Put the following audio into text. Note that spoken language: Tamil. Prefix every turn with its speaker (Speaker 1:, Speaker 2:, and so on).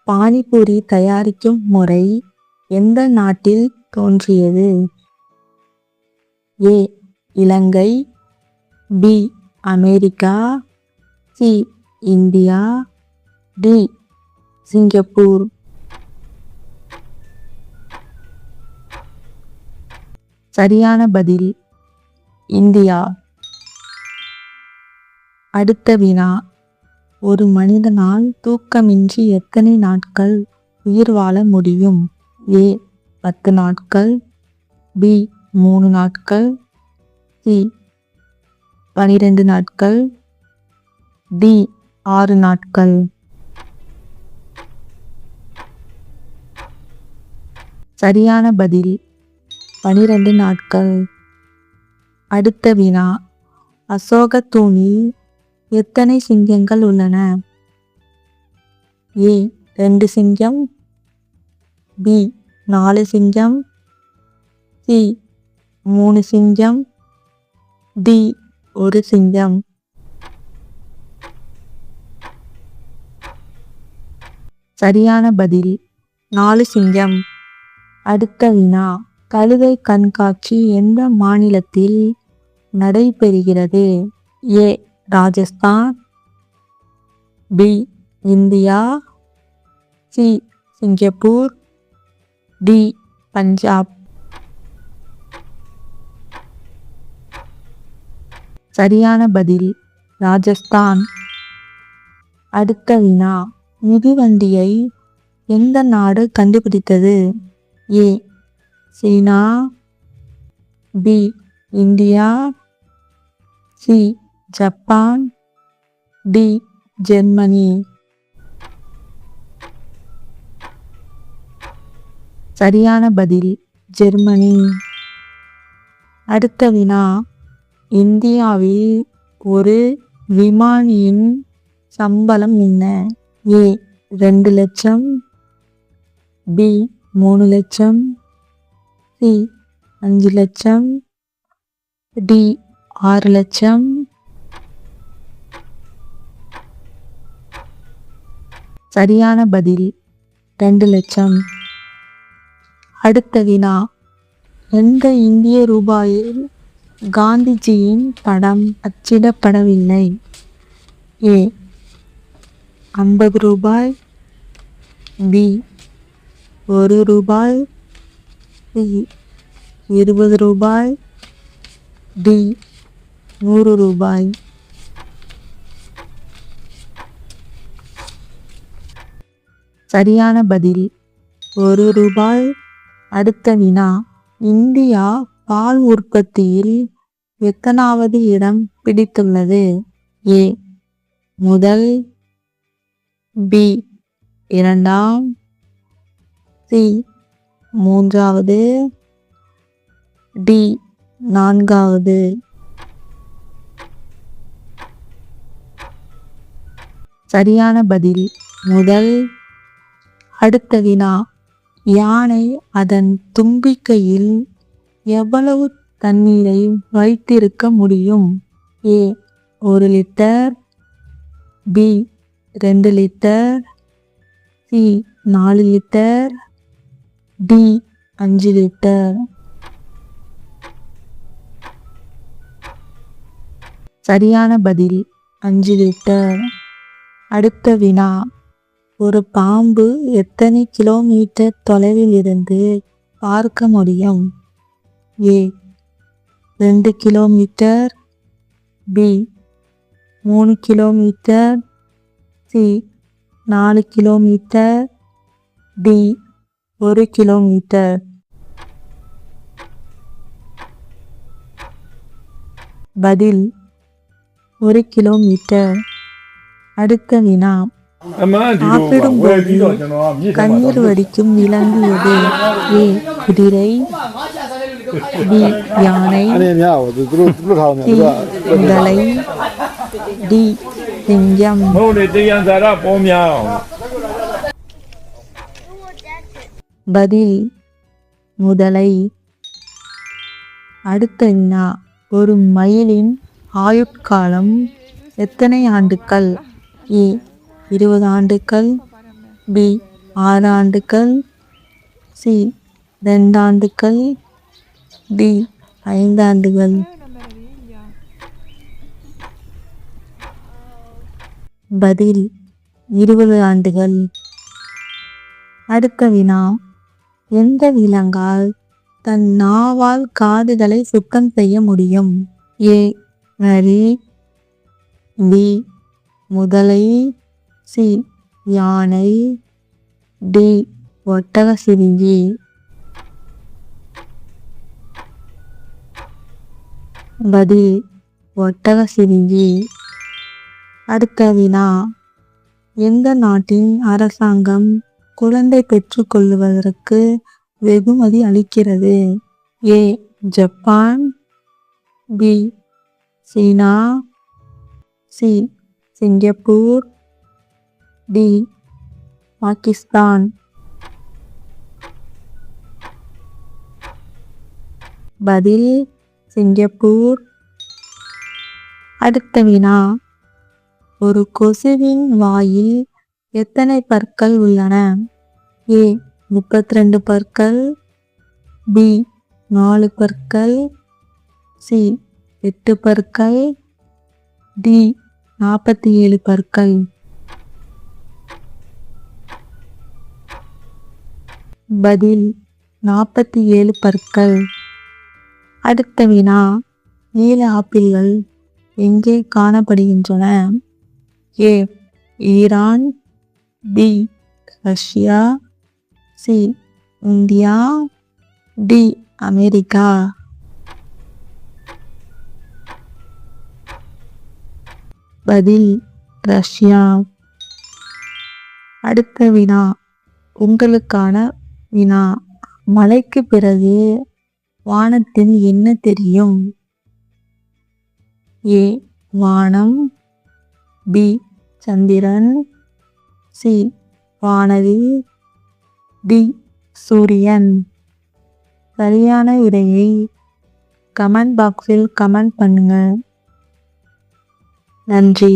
Speaker 1: பானிபூரி தயாரிக்கும் முறை எந்த நாட்டில் தோன்றியது? A Ilangai, B America, C India, D Singapore. சரியான பதில் இந்தியா. அடுத்த வினா, ஒரு மனிதனால் தூக்கமின்றி எத்தனை நாட்கள் உயிர் வாழ முடியும்? ஏ 10 நாட்கள், பி 3 நாட்கள், சி 12 நாட்கள், டி 6 நாட்கள். சரியான பதில் 12 நாட்கள். அடுத்த வினா, அசோக தூணில் எத்தனை சிங்கங்கள் உள்ளன? ஏ 2 சிங்கம், பி 4 சிங்கம், சி 3 சிங்கம், டி 1 சிங்கம். சரியான பதில் 4 சிங்கம். அடுத்த வினா, கழுதை கண்காட்சி எந்த மாநிலத்தில் நடைபெறுகிறது? A Rajasthan, B India, C Singapore, D Punjab. சரியான பதில் ராஜஸ்தான். அடுத்த வினா, மிதிவண்டியை எந்த நாடு கண்டுபிடித்தது? A China, B India, C Japan, D Germany. சரியான பதில் ஜெர்மனி. அடுத்த வினா, இந்தியாவில் ஒரு விமானியின் சம்பளம் என்ன? ஏ 2 லட்சம், பி 3 லட்சம், சி 5 லட்சம், டி 6 லட்சம். சரியான பதில் 2 லட்சம். அடுத்த வினா, எந்த இந்திய ரூபாயில் காந்திஜியின் படம் அச்சிடப்படவில்லை? ஏ 50 ரூபாய், பி 1 ரூபாய், சி 20 ரூபாய், டி 100 ரூபாய். சரியான பதில் 1 ரூபாய். அடுத்த வினா, இந்தியா பால் உற்பத்தியில் எத்தனாவது இடம் பிடித்துள்ளது? ஏ முதல், பி 2ஆம், சி 3ஆவது, டி 4ஆவது. சரியான பதில் முதல். அடுத்த வினா, யானை அதன் தும்பிக்கையில் எவ்வளவு தண்ணீரை வைத்திருக்க முடியும்? ஏ 1 லிட்டர், பி 2 லிட்டர், சி 4 லிட்டர், டி 5 லிட்டர். சரியான பதில் 5 லிட்டர். அடுத்த வினா, ஒரு பாம்பு எத்தனை கிலோமீட்டர் தொலைவில் இருந்து பார்க்க முடியும்? A 2 kilometre, B 3 kilometre, C 4 kilometre, D 1 kilometre. பதில் 1 கிலோமீட்டர். அடுத்த வினா, சாப்பிடும்போது கண்ணீர் வடிக்கும் விலங்கு எது? ஏ குதிரை, பி யானை, சி முதலை, டி சிங்கம். பதில் முதலை. அடுத்த வினா, ஒரு மயிலின் ஆயுட்காலம் எத்தனை ஆண்டுகள்? ஏ 20 ஆண்டுகள், பி 6 ஆண்டுகள், சி 2 ஆண்டுகள், டி 5 ஆண்டுகள். பதில் 20 ஆண்டுகள். அடுத்த வினா, எந்த விலங்கால் தன் நாவால் காதுகளை சுத்தம் செய்ய முடியும்? ஏ நரி, பி முதலை, சி யானை, டி ஒட்டகச்சிவிங்கி. பதில் ஒட்டகச்சிவிங்கி. அடுத்த வினா, எந்த நாட்டின் அரசாங்கம் குழந்தை பெற்றுக்கொள்வதற்கு வெகுமதி அளிக்கிறது? ஏ ஜப்பான், பி சீனா, சி சிங்கப்பூர், டி பாகிஸ்தான். பதில் சிங்கப்பூர். அடுத்த வினா, ஒரு கொசுவின் வாயில் எத்தனை பற்கள் உள்ளன? ஏ 32 பற்கள், பி 4 பற்கள், சி 8 பற்கள், டி 47 பற்கள். பதில் 47 பற்கள். அடுத்த வினா, நீல ஆப்பிள்கள் எங்கே காணப்படுகின்றன? A Iran, B Russia, C India, D America. பதில் ரஷ்யா. அடுத்த வினா, உங்களுக்கான வினா, மழைக்கு பிறகு வானத்தில் என்ன தெரியும்? ஏ வானம், பி சந்திரன், சி வானவில், டி சூரியன். சரியான விடையை கமெண்ட் பாக்ஸில் கமெண்ட் பண்ணுங்க. நன்றி.